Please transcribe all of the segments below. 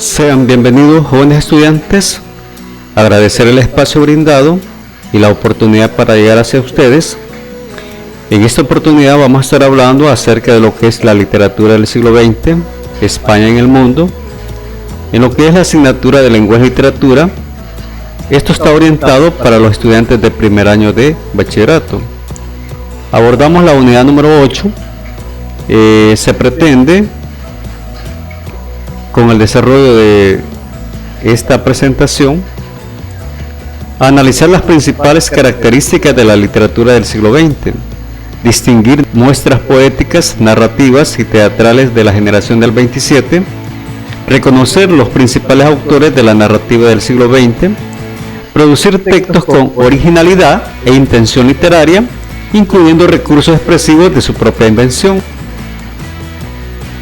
Sean bienvenidos, jóvenes estudiantes. Agradecer el espacio brindado y la oportunidad para llegar hacia ustedes. En esta oportunidad vamos a estar hablando acerca de lo que es la literatura del siglo XX, España en el mundo, en lo que es la asignatura de lenguaje y literatura. Esto está orientado para los estudiantes de primer año de bachillerato. Abordamos la unidad número 8. Se pretende, con el desarrollo de esta presentación, analizar las principales características de la literatura del siglo XX, distinguir muestras poéticas, narrativas y teatrales de la generación del 27, reconocer los principales autores de la narrativa del siglo XX, producir textos con originalidad e intención literaria, incluyendo recursos expresivos de su propia invención.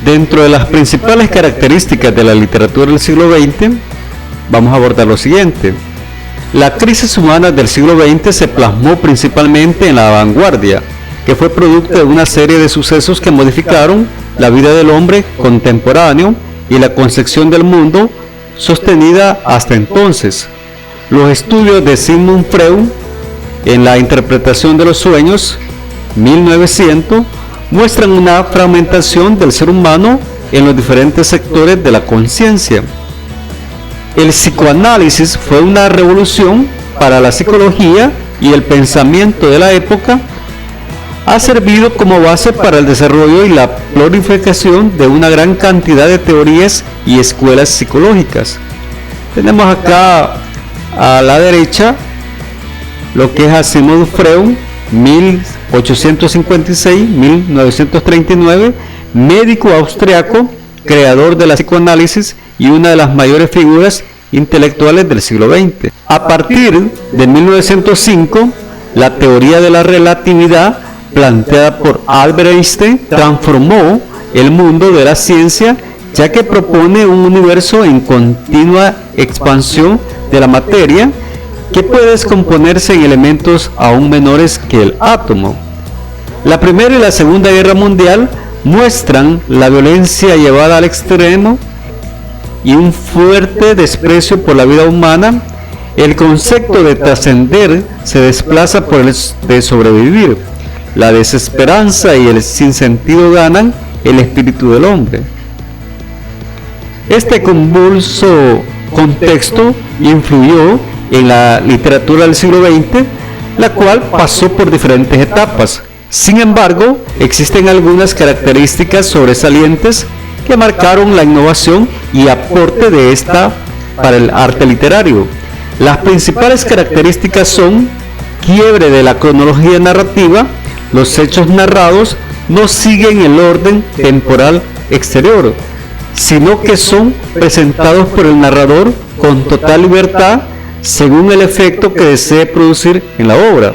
Dentro de las principales características de la literatura del siglo XX, vamos a abordar lo siguiente. La crisis humana del siglo XX se plasmó principalmente en la vanguardia, que fue producto de una serie de sucesos que modificaron la vida del hombre contemporáneo y la concepción del mundo sostenida hasta entonces. Los estudios de Sigmund Freud en la interpretación de los sueños, 1900, muestran una fragmentación del ser humano en los diferentes sectores de la conciencia. El psicoanálisis fue una revolución para la psicología y el pensamiento de la época. Ha servido como base para el desarrollo y la proliferación de una gran cantidad de teorías y escuelas psicológicas. Tenemos acá a la derecha lo que es a Sigmund Freud, 1856-1939, médico austriaco, creador de la psicoanálisis y una de las mayores figuras intelectuales del siglo XX. A partir de 1905, la teoría de la relatividad planteada por Albert Einstein transformó el mundo de la ciencia, ya que propone un universo en continua expansión de la materia que puede descomponerse en elementos aún menores que el átomo. La Primera y la Segunda Guerra Mundial muestran la violencia llevada al extremo y un fuerte desprecio por la vida humana. El concepto de trascender se desplaza por el de sobrevivir. La desesperanza y el sinsentido ganan el espíritu del hombre. Este convulso contexto influyó en la literatura del siglo XX, la cual pasó por diferentes etapas. Sin embargo, existen algunas características sobresalientes que marcaron la innovación y aporte de esta para el arte literario. Las principales características son: quiebre de la cronología narrativa. Los hechos narrados no siguen el orden temporal exterior, sino que son presentados por el narrador con total libertad según el efecto que desee producir en la obra.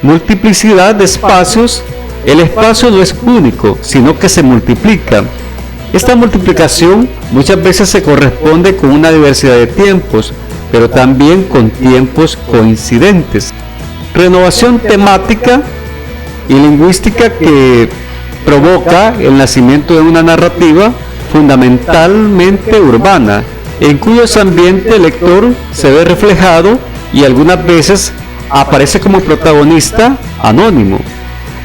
Multiplicidad de espacios. El espacio no es único, sino que se multiplica. Esta multiplicación muchas veces se corresponde con una diversidad de tiempos, pero también con tiempos coincidentes. Renovación temática y lingüística que provoca el nacimiento de una narrativa fundamentalmente urbana, en cuyos ambientes el lector se ve reflejado y algunas veces aparece como protagonista anónimo.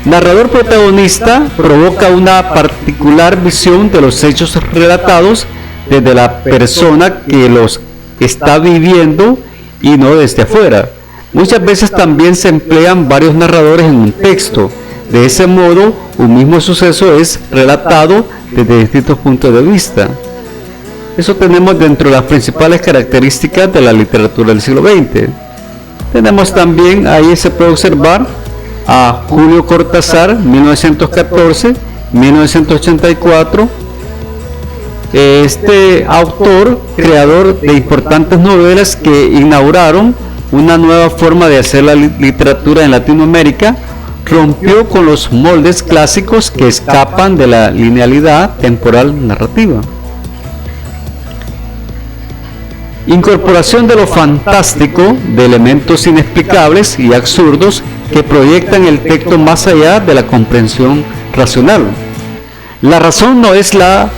Narrador protagonista provoca una particular visión de los hechos relatados desde la persona que los está viviendo y no desde afuera. Muchas veces también se emplean varios narradores en un texto. De ese modo, un mismo suceso es relatado desde distintos puntos de vista. Eso tenemos dentro de las principales características de la literatura del siglo XX. Tenemos también, ahí se puede observar a Julio Cortázar, 1914-1984. Este autor, creador de importantes novelas que inauguraron una nueva forma de hacer la literatura en Latinoamérica, rompió con los moldes clásicos que escapan de la linealidad temporal narrativa. Incorporación de lo fantástico, de elementos inexplicables y absurdos que proyectan el texto más allá de la comprensión racional. La razón no es la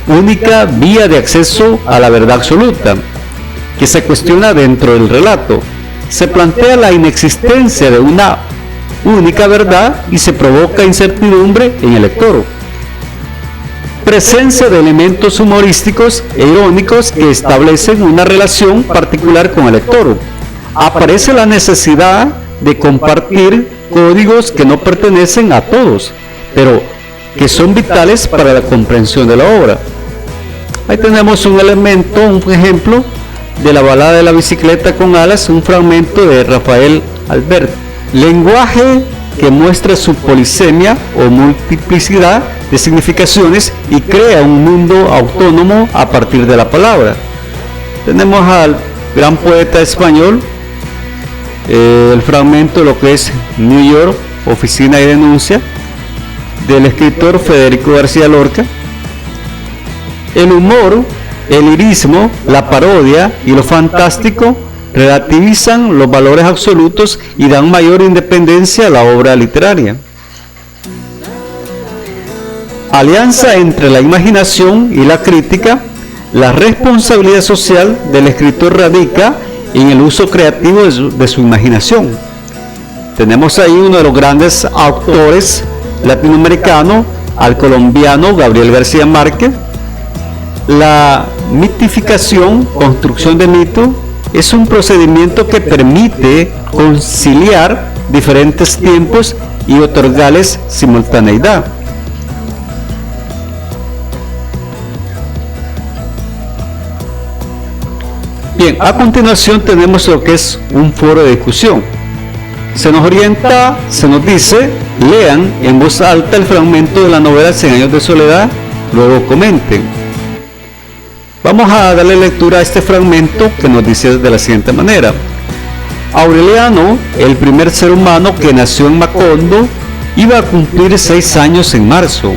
única vía de acceso a la verdad absoluta, que se cuestiona dentro del relato. Se plantea la inexistencia de una única verdad y se provoca incertidumbre en el lector. Presencia de elementos humorísticos e irónicos que establecen una relación particular con el lector. Aparece la necesidad de compartir códigos que no pertenecen a todos, pero que son vitales para la comprensión de la obra. Ahí tenemos un elemento, un ejemplo de la balada de la bicicleta con alas, un fragmento de Rafael Alberti. Lenguaje que muestra su polisemia o multiplicidad de significaciones y crea un mundo autónomo a partir de la palabra. Tenemos al gran poeta español, el fragmento de lo que es New York, Oficina y Denuncia, del escritor Federico García Lorca. El humor, el lirismo, la parodia y lo fantástico relativizan los valores absolutos y dan mayor independencia a la obra literaria. Alianza entre la imaginación y la crítica. La responsabilidad social del escritor radica en el uso creativo de su imaginación. Tenemos ahí uno de los grandes autores latinoamericanos, al colombiano Gabriel García Márquez. La mitificación, construcción de mito, es un procedimiento que permite conciliar diferentes tiempos y otorgarles simultaneidad. Bien, a continuación tenemos lo que es un foro de discusión. Se nos orienta, se nos dice, lean en voz alta el fragmento de la novela 100 años de soledad, luego comenten. Vamos a darle lectura a este fragmento que nos dice de la siguiente manera. Aureliano, el primer ser humano que nació en Macondo, iba a cumplir 6 años en marzo.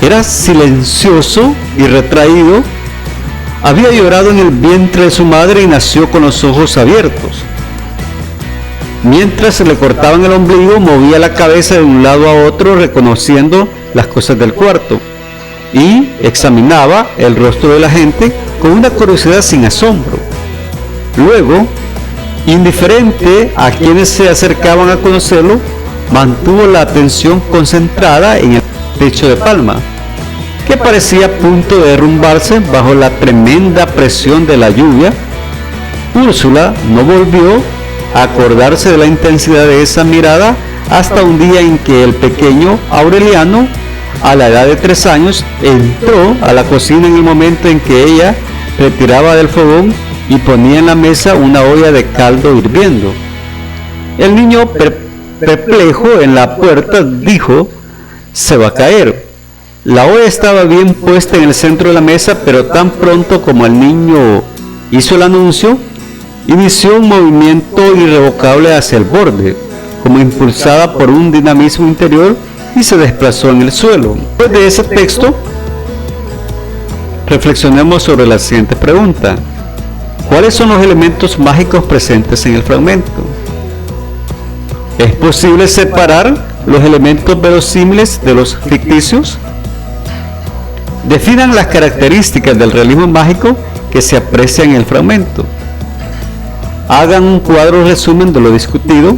Era silencioso y retraído. Había llorado en el vientre de su madre y nació con los ojos abiertos. Mientras se le cortaban el ombligo, movía la cabeza de un lado a otro reconociendo las cosas del cuarto y examinaba el rostro de la gente con una curiosidad sin asombro. Luego, indiferente a quienes se acercaban a conocerlo, mantuvo la atención concentrada en el techo de palma, que parecía a punto de derrumbarse bajo la tremenda presión de la lluvia. Úrsula no volvió a acordarse de la intensidad de esa mirada hasta un día en que el pequeño Aureliano, a la edad de 3 años, entró a la cocina en el momento en que ella retiraba del fogón y ponía en la mesa una olla de caldo hirviendo. El niño, perplejo en la puerta, dijo: «Se va a caer». La olla estaba bien puesta en el centro de la mesa, pero tan pronto como el niño hizo el anuncio, inició un movimiento irrevocable hacia el borde, como impulsada por un dinamismo interior, y se desplazó en el suelo. Después de ese texto, reflexionemos sobre la siguiente pregunta. ¿Cuáles son los elementos mágicos presentes en el fragmento? ¿Es posible separar los elementos verosímiles de los ficticios? Definan las características del realismo mágico que se aprecia en el fragmento. Hagan un cuadro resumen de lo discutido,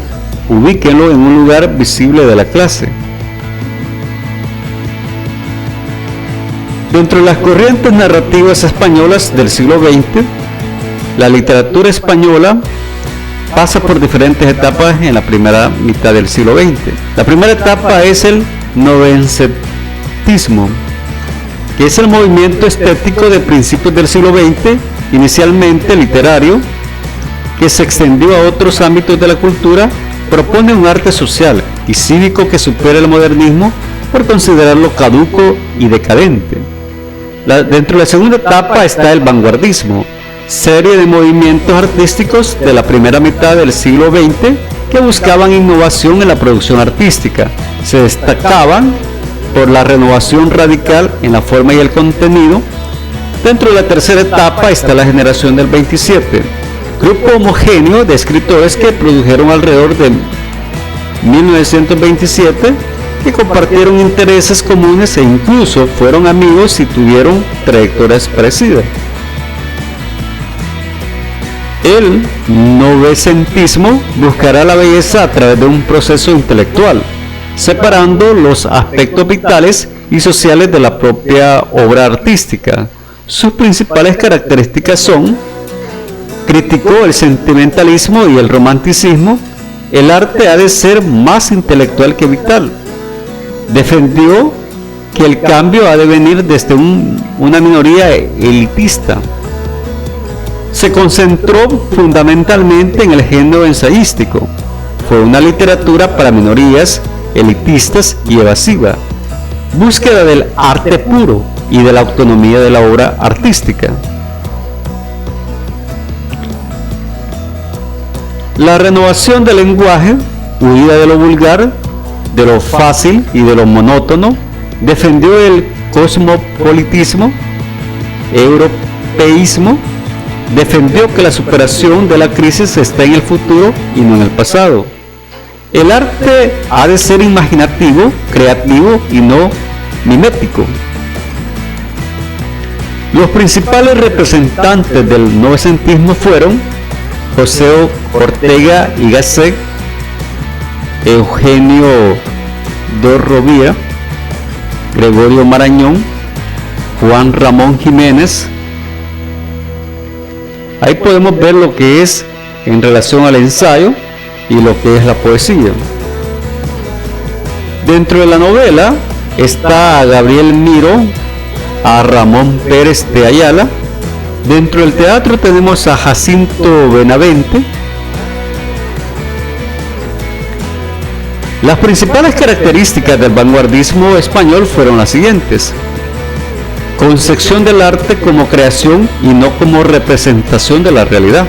ubíquenlo en un lugar visible de la clase. Dentro de las corrientes narrativas españolas del siglo XX, la literatura española pasa por diferentes etapas en la primera mitad del siglo XX. La primera etapa es el novencetismo, que es el movimiento estético de principios del siglo XX, inicialmente literario, que se extendió a otros ámbitos de la cultura. Propone un arte social y cívico que supera el modernismo por considerarlo caduco y decadente. Dentro de la segunda etapa está el vanguardismo, serie de movimientos artísticos de la primera mitad del siglo XX que buscaban innovación en la producción artística. Se destacaban por la renovación radical en la forma y el contenido. Dentro de la tercera etapa está la generación del 27, grupo homogéneo de escritores que produjeron alrededor de 1927, que compartieron intereses comunes e incluso fueron amigos y tuvieron trayectorias parecidas. El novecentismo buscará la belleza a través de un proceso intelectual, separando los aspectos vitales y sociales de la propia obra artística. Sus principales características son: criticó el sentimentalismo y el romanticismo. El arte ha de ser más intelectual que vital. Defendió que el cambio ha de venir desde una minoría elitista. Se concentró fundamentalmente en el género ensayístico. Fue una literatura para minorías, elitistas y evasiva. Búsqueda del arte puro y de la autonomía de la obra artística. La renovación del lenguaje, huida de lo vulgar, de lo fácil y de lo monótono. Defendió el cosmopolitismo, europeísmo. Defendió que la superación de la crisis está en el futuro y no en el pasado. El arte ha de ser imaginativo, creativo y no mimético. Los principales representantes del novecentismo fueron José Ortega y Gasset, Eugenio Dorrovía, Gregorio Marañón, Juan Ramón Jiménez. Ahí podemos ver lo que es en relación al ensayo y lo que es la poesía. Dentro de la novela está a Gabriel Miró, a Ramón Pérez de Ayala. Dentro del teatro tenemos a Jacinto Benavente. Las principales características del vanguardismo español fueron las siguientes: concepción del arte como creación y no como representación de la realidad,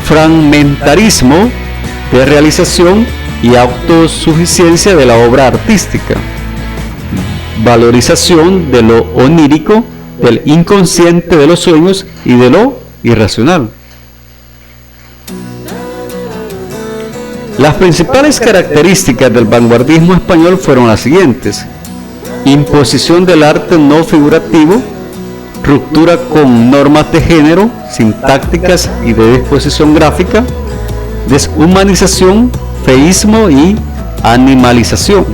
fragmentarismo de realización y autosuficiencia de la obra artística, valorización de lo onírico, del inconsciente, de los sueños y de lo irracional. Las principales características del vanguardismo español fueron las siguientes: imposición del arte no figurativo, ruptura con normas de género, sintácticas y de disposición gráfica, deshumanización, feísmo y animalización.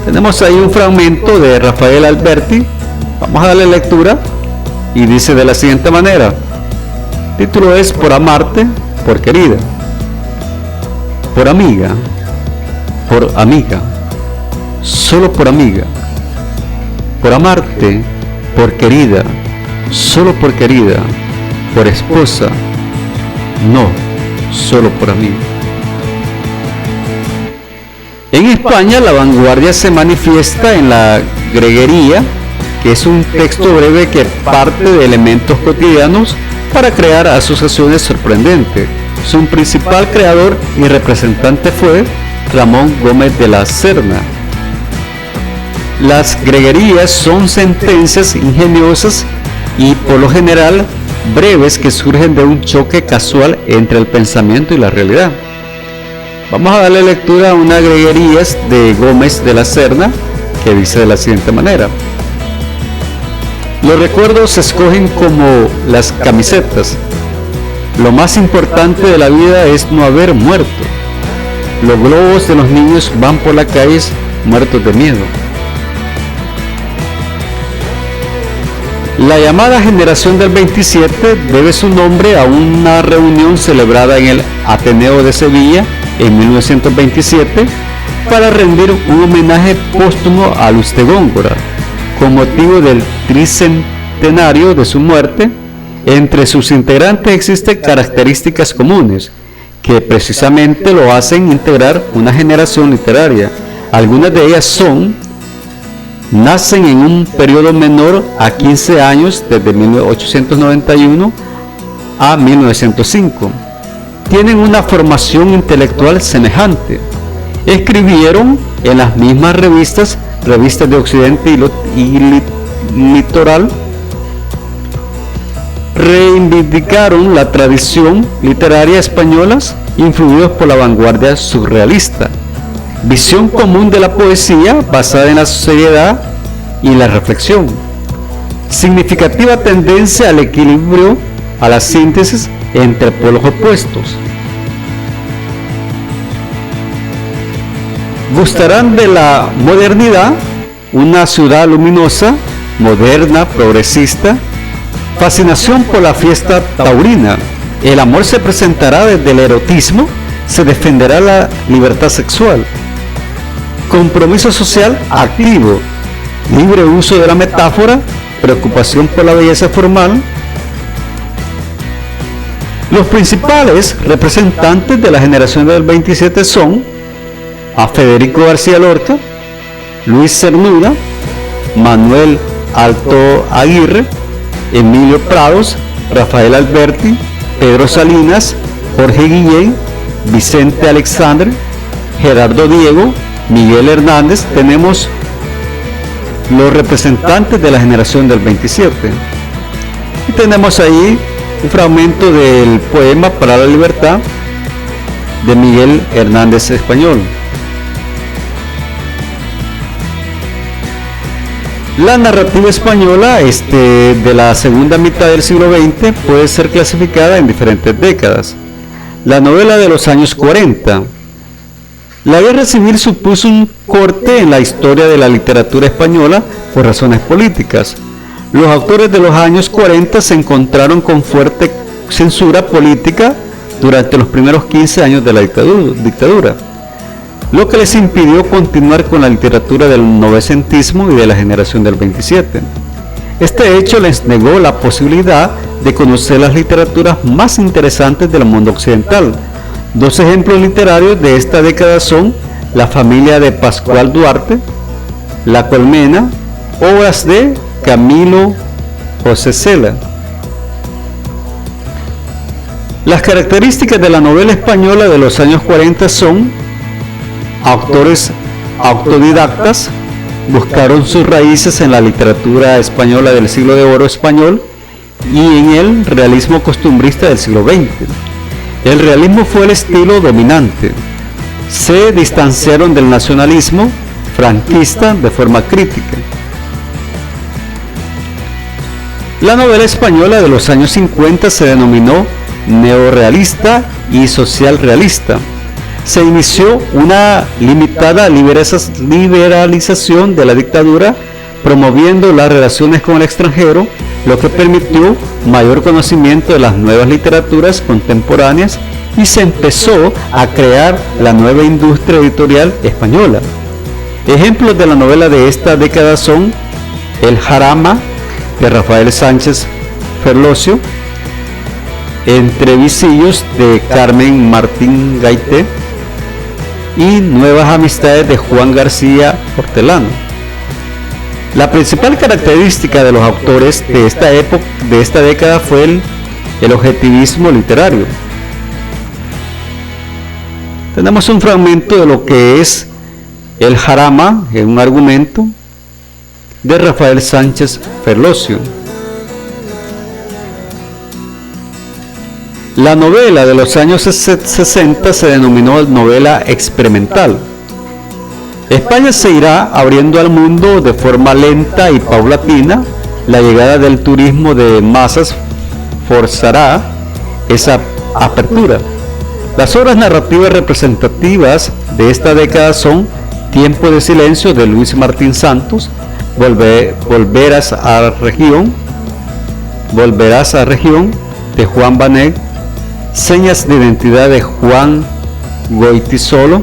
Tenemos ahí un fragmento de Rafael Alberti. Vamos a darle lectura y dice de la siguiente manera. El título es Por amarte, por querida, por amiga, solo por amiga, por amarte, por querida, solo por querida, por esposa, no, solo por amiga. En España la vanguardia se manifiesta en la greguería, que es un texto breve que parte de elementos cotidianos para crear asociaciones sorprendentes. Su principal creador y representante fue Ramón Gómez de la Serna. Las greguerías son sentencias ingeniosas y por lo general breves que surgen de un choque casual entre el pensamiento y la realidad. Vamos a darle lectura a una greguería de Gómez de la Serna que dice de la siguiente manera. Los recuerdos se escogen como las camisetas. Lo más importante de la vida es no haber muerto. Los globos de los niños van por las calles muertos de miedo. La llamada generación del 27 debe su nombre a una reunión celebrada en el Ateneo de Sevilla en 1927 para rendir un homenaje póstumo a Luz de Góngora con motivo del tricentenario de su muerte. Entre sus integrantes existen características comunes que precisamente lo hacen integrar una generación literaria. Algunas de ellas son: nacen en un periodo menor a 15 años desde 1891 a 1905. Tienen una formación intelectual semejante. Escribieron en las mismas revistas de Occidente y Litoral. Reivindicaron la tradición literaria española, influidos por la vanguardia surrealista. visión común de la poesía basada en la sociedad y la reflexión, significativa tendencia al equilibrio, a la síntesis entre polos opuestos. Gustarán de la modernidad, una ciudad luminosa, moderna, progresista, fascinación por la fiesta taurina. El amor se presentará desde el erotismo, se defenderá la libertad sexual. Compromiso social activo, libre uso de la metáfora, preocupación por la belleza formal. Los principales representantes de la generación del 27 son a Federico García Lorca, Luis Cernuda, Manuel Alto Aguirre, Emilio Prados, Rafael Alberti, Pedro Salinas, Jorge Guillén, Vicente Alexandre, Gerardo Diego, Miguel Hernández. Tenemos los representantes de la generación del 27. Y tenemos ahí un fragmento del poema Para la Libertad de Miguel Hernández Español. La narrativa española de la segunda mitad del siglo XX puede ser clasificada en diferentes décadas. La novela de los años 40. La guerra civil supuso un corte en la historia de la literatura española por razones políticas. Los autores de los años 40 se encontraron con fuerte censura política durante los primeros 15 años de la dictadura, lo que les impidió continuar con la literatura del novecentismo y de la generación del 27. Este hecho les negó la posibilidad de conocer las literaturas más interesantes del mundo occidental. Dos ejemplos literarios de esta década son La familia de Pascual Duarte, La colmena, obras de Camilo José Cela. Las características de la novela española de los años 40 son: autores autodidactas, buscaron sus raíces en la literatura española del siglo de oro español y en el realismo costumbrista del siglo XX. El realismo fue el estilo dominante. Se distanciaron del nacionalismo franquista de forma crítica. La novela española de los años 50 se denominó neorrealista y socialrealista. Se inició una limitada liberalización de la dictadura, promoviendo las relaciones con el extranjero, lo que permitió mayor conocimiento de las nuevas literaturas contemporáneas y se empezó a crear la nueva industria editorial española. Ejemplos de la novela de esta década son El Jarama, de Rafael Sánchez Ferlosio, Entre visillos, de Carmen Martín Gaité, y Nuevas amistades, de Juan García Hortelano. La principal característica de los autores de esta década fue el objetivismo literario. Tenemos un fragmento de lo que es El Jarama, en un argumento de Rafael Sánchez Ferlosio. La novela de los años 60 se denominó novela experimental. España se irá abriendo al mundo de forma lenta y paulatina. La llegada del turismo de masas forzará esa apertura. Las obras narrativas representativas de esta década son Tiempo de silencio, de Luis Martín Santos, Volverás a región, de Juan Banet, Señas de identidad, de Juan Goytisolo,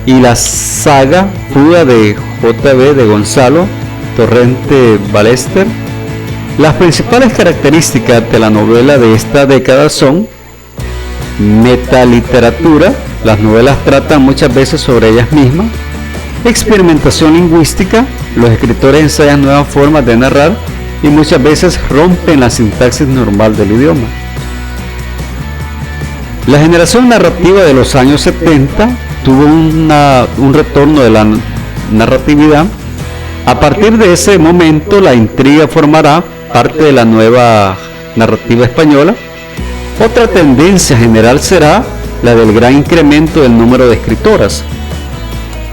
y la saga Fuga, de J.B. de Gonzalo Torrente Ballester. Las principales características de la novela de esta década son metaliteratura, las novelas tratan muchas veces sobre ellas mismas; experimentación lingüística, los escritores ensayan nuevas formas de narrar y muchas veces rompen la sintaxis normal del idioma. La generación narrativa de los años 70 tuvo un retorno de la narratividad. A partir de ese momento, la intriga formará parte de la nueva narrativa española. Otra tendencia general será la del gran incremento del número de escritoras.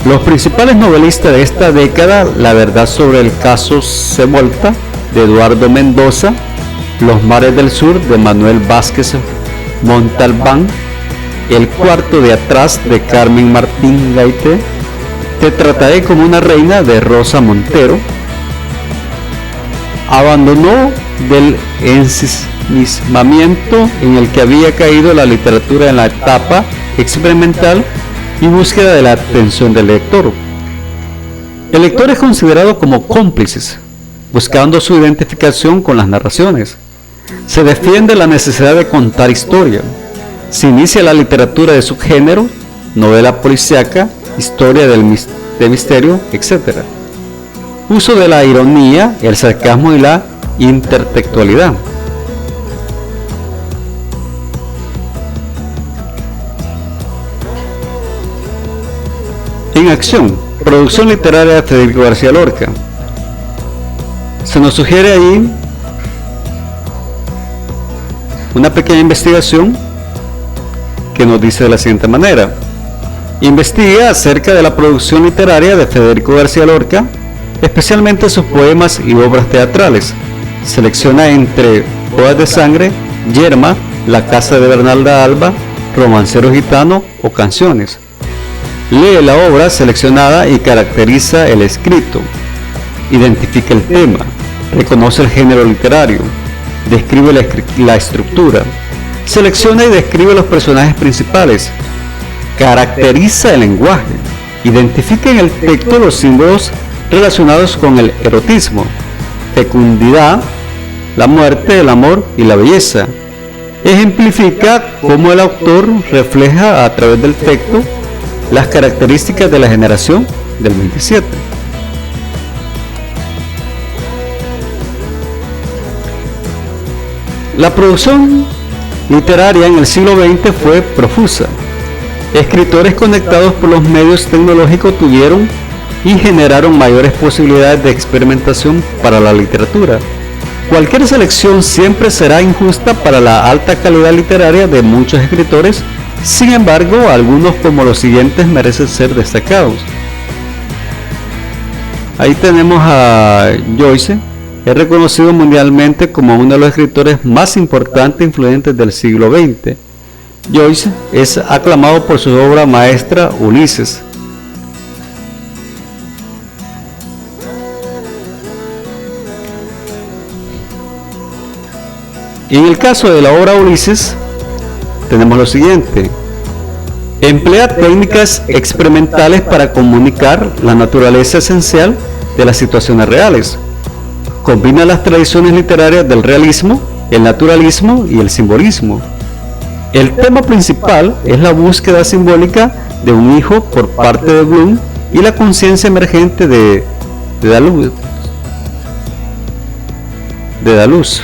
Los principales novelistas de esta década: La verdad sobre el caso Sevolta, de Eduardo Mendoza; Los mares del sur, de Manuel Vázquez Montalbán; El cuarto de atrás, de Carmen Martín Gaite; Te trataré como una reina, de Rosa Montero. Abandonó del ensimismamiento en el que había caído la literatura en la etapa experimental y búsqueda de la atención del lector. El lector es considerado como cómplices, buscando su identificación con las narraciones. Se defiende la necesidad de contar historia. Se inicia la literatura de subgénero, novela policíaca, historia de misterio, etc. Uso de la ironía, el sarcasmo y la intertextualidad. En acción, producción literaria de Federico García Lorca. Se nos sugiere ahí una pequeña investigación que nos dice de la siguiente manera: investiga acerca de la producción literaria de Federico García Lorca, especialmente sus poemas y obras teatrales. Selecciona entre Bodas de Sangre, Yerma, La casa de Bernalda Alba, Romancero gitano o Canciones. Lee la obra seleccionada y caracteriza el escrito. Identifica el tema, reconoce el género literario, describe la estructura, selecciona y describe los personajes principales, caracteriza el lenguaje, identifica en el texto los símbolos relacionados con el erotismo, fecundidad, la muerte, el amor y la belleza. Ejemplifica cómo el autor refleja a través del texto las características de la generación del 27. La producción literaria en el siglo XX fue profusa. Escritores conectados por los medios tecnológicos tuvieron y generaron mayores posibilidades de experimentación para la literatura. Cualquier selección siempre será injusta para la alta calidad literaria de muchos escritores. Sin embargo, algunos como los siguientes merecen ser destacados. Ahí tenemos a Joyce. Es reconocido mundialmente como uno de los escritores más importantes e influyentes del siglo XX. Joyce es aclamado por su obra maestra Ulises. Y en el caso de la obra Ulises, tenemos lo siguiente: emplea técnicas experimentales para comunicar la naturaleza esencial de las situaciones reales. Combina las tradiciones literarias del realismo, el naturalismo y el simbolismo. El tema principal es la búsqueda simbólica de un hijo por parte de Bloom y la conciencia emergente de Daluz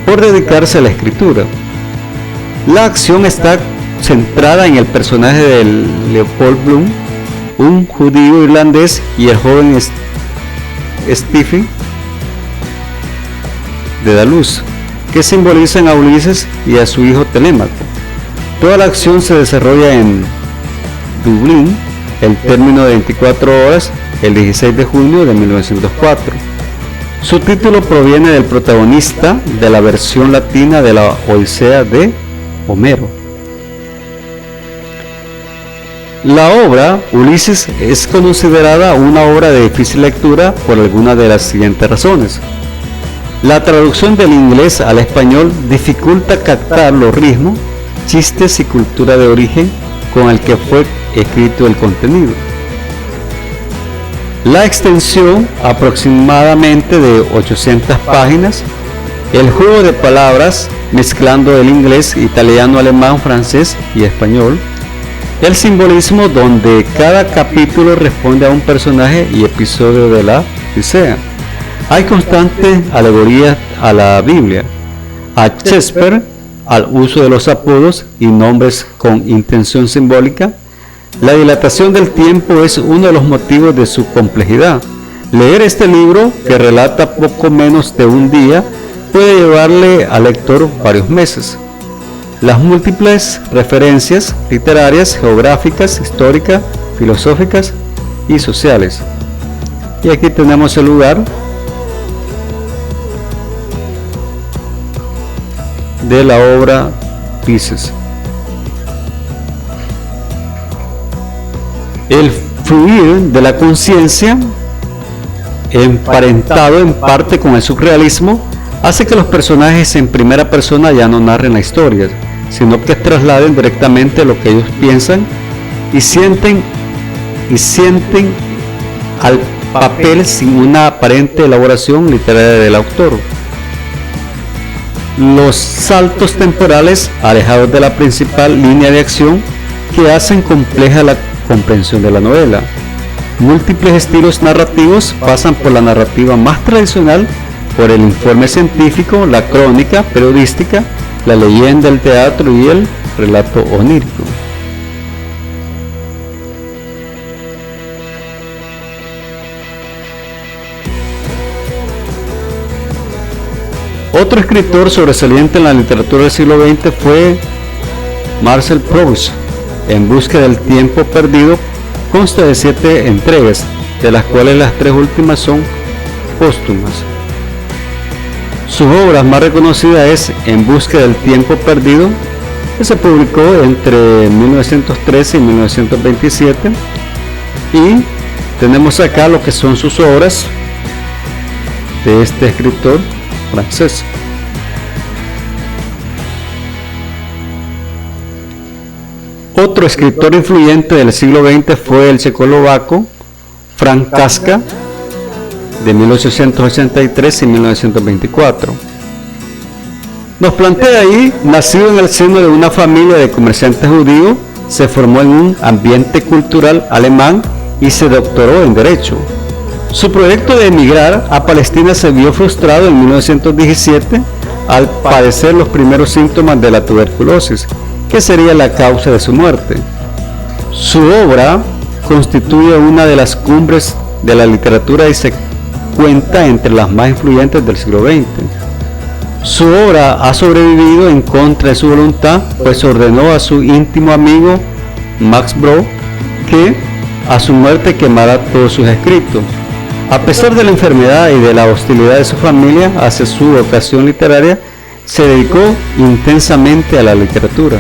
por dedicarse a la escritura. La acción está centrada en el personaje de Leopold Bloom, un judío irlandés, y el joven Stephen de Daluz, que simbolizan a Ulises y a su hijo Telémaco. Toda la acción se desarrolla en Dublín, el término de 24 horas, el 16 de junio de 1904. Su título proviene del protagonista de la versión latina de la Odisea de Homero. La obra Ulises es considerada una obra de difícil lectura por alguna de las siguientes razones. La traducción del inglés al español dificulta captar los ritmos, chistes y cultura de origen con el que fue escrito el contenido. La extensión, aproximadamente de 800 páginas, el juego de palabras mezclando el inglés, italiano, alemán, francés y español, el simbolismo donde cada capítulo responde a un personaje y episodio de la Odisea. Hay constantes alegorías a la Biblia, a Shakespeare, al uso de los apodos y nombres con intención simbólica. La dilatación del tiempo es uno de los motivos de su complejidad. Leer este libro, que relata poco menos de un día, puede llevarle al lector varios meses. las múltiples referencias literarias, geográficas, históricas, filosóficas y sociales. Y aquí tenemos el lugar de la obra Pisces. El fluir de la conciencia, emparentado en parte con el surrealismo, hace que los personajes en primera persona ya no narren la historia, sino que trasladen directamente lo que ellos piensan y sienten al papel sin una aparente elaboración literaria del autor. Los saltos temporales alejados de la principal línea de acción que hacen compleja la comprensión de la novela. Múltiples estilos narrativos pasan por la narrativa más tradicional, por el informe científico, la crónica periodística, la leyenda, el teatro y el relato onírico. Otro escritor sobresaliente en la literatura del siglo XX fue Marcel Proust. En busca del tiempo perdido consta de 7 entregas, de las cuales las 3 últimas son póstumas. Su obra más reconocida es En busca del tiempo perdido, que se publicó entre 1913 y 1927, y tenemos acá lo que son sus obras de este escritor francés. Otro escritor influyente del siglo XX fue el checoslovaco Franz Kafka, de 1883 y 1924. Nos plantea ahí, nacido en el seno de una familia de comerciantes judíos, se formó en un ambiente cultural alemán y se doctoró en Derecho. Su proyecto de emigrar a Palestina se vio frustrado en 1917 al padecer los primeros síntomas de la tuberculosis, que sería la causa de su muerte. Su obra constituye una de las cumbres de la literatura y se cuenta entre las más influyentes del siglo XX. Su obra ha sobrevivido en contra de su voluntad, pues ordenó a su íntimo amigo Max Brod que a su muerte quemara todos sus escritos. A pesar de la enfermedad y de la hostilidad de su familia hacia su vocación literaria, se dedicó intensamente a la literatura.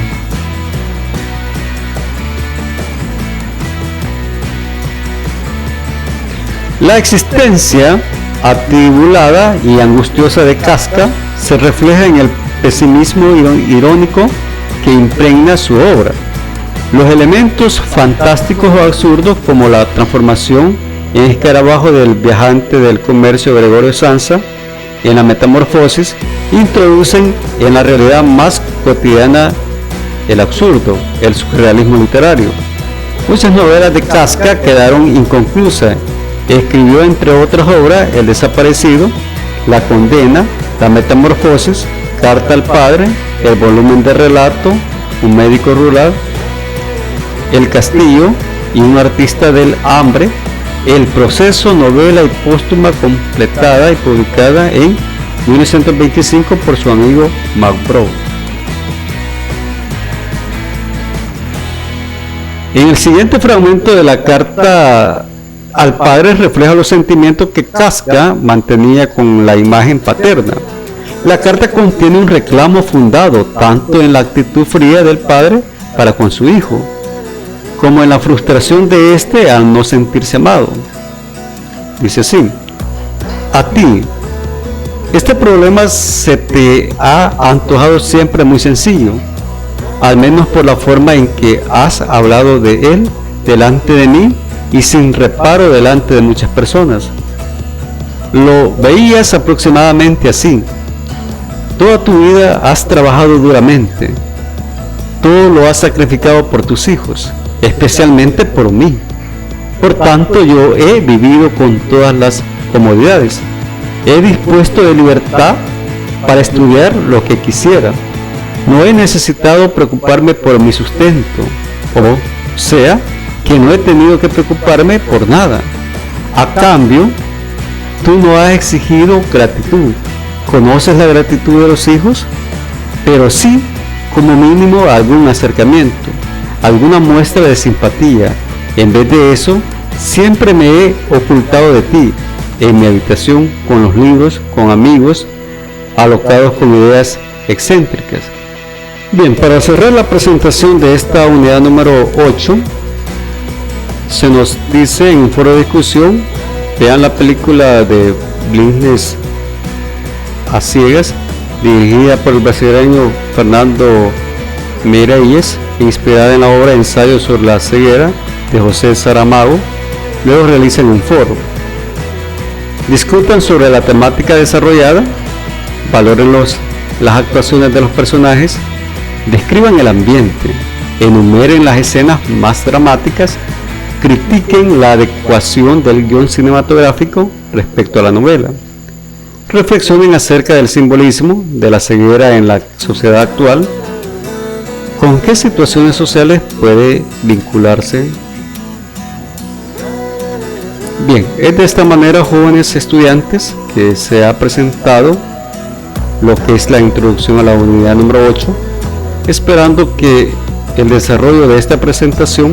La existencia atribulada y angustiosa de Kafka se refleja en el pesimismo irónico que impregna su obra. Los elementos fantásticos o absurdos, como la transformación en escarabajo del viajante del comercio Gregorio Samsa en la Metamorfosis, introducen en la realidad más cotidiana el absurdo, el surrealismo literario. Muchas novelas de Kafka quedaron inconclusas. Escribió, entre otras obras, El desaparecido, La condena, La metamorfosis, Carta al padre, el volumen de relato, Un médico rural, El castillo y Un artista del hambre, El proceso, novela y póstuma completada y publicada en 1925 por su amigo Max Brod. En el siguiente fragmento de la Carta al padre refleja los sentimientos que Kafka mantenía con la imagen paterna. La carta contiene un reclamo fundado tanto en la actitud fría del padre para con su hijo, como en la frustración de éste al no sentirse amado. Dice así: a ti, este problema se te ha antojado siempre muy sencillo, al menos por la forma en que has hablado de él delante de mí y sin reparo delante de muchas personas. Lo veías aproximadamente así. Toda tu vida has trabajado duramente. Todo lo has sacrificado por tus hijos, especialmente por mí. Por tanto, yo he vivido con todas las comodidades. He dispuesto de libertad para estudiar lo que quisiera. No he necesitado preocuparme por mi sustento, o sea, que no he tenido que preocuparme por nada. A cambio, tú no has exigido gratitud. ¿Conoces la gratitud de los hijos? Pero sí como mínimo algún acercamiento, alguna muestra de simpatía. En vez de eso, siempre me he ocultado de ti, en mi habitación, con los libros, con amigos, alocados con ideas excéntricas. Bien, para cerrar la presentación de esta unidad número 8, se nos dice en un foro de discusión: vean la película de Blindness a ciegas, dirigida por el brasileño Fernando Meirelles, inspirada en la obra Ensayo sobre la ceguera de José Saramago. Luego realicen un foro, discutan sobre la temática desarrollada, valoren las actuaciones de los personajes, describan el ambiente, enumeren las escenas más dramáticas, critiquen la adecuación del guión cinematográfico respecto a la novela, reflexionen acerca del simbolismo de la ceguera en la sociedad actual, con qué situaciones sociales puede vincularse. Bien, es de esta manera, jóvenes estudiantes, que se ha presentado lo que es la introducción a la unidad número 8, esperando que el desarrollo de esta presentación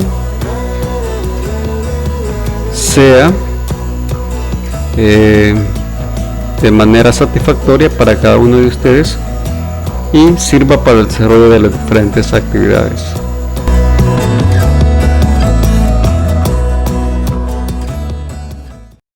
sea de manera satisfactoria para cada uno de ustedes y sirva para el desarrollo de las diferentes actividades.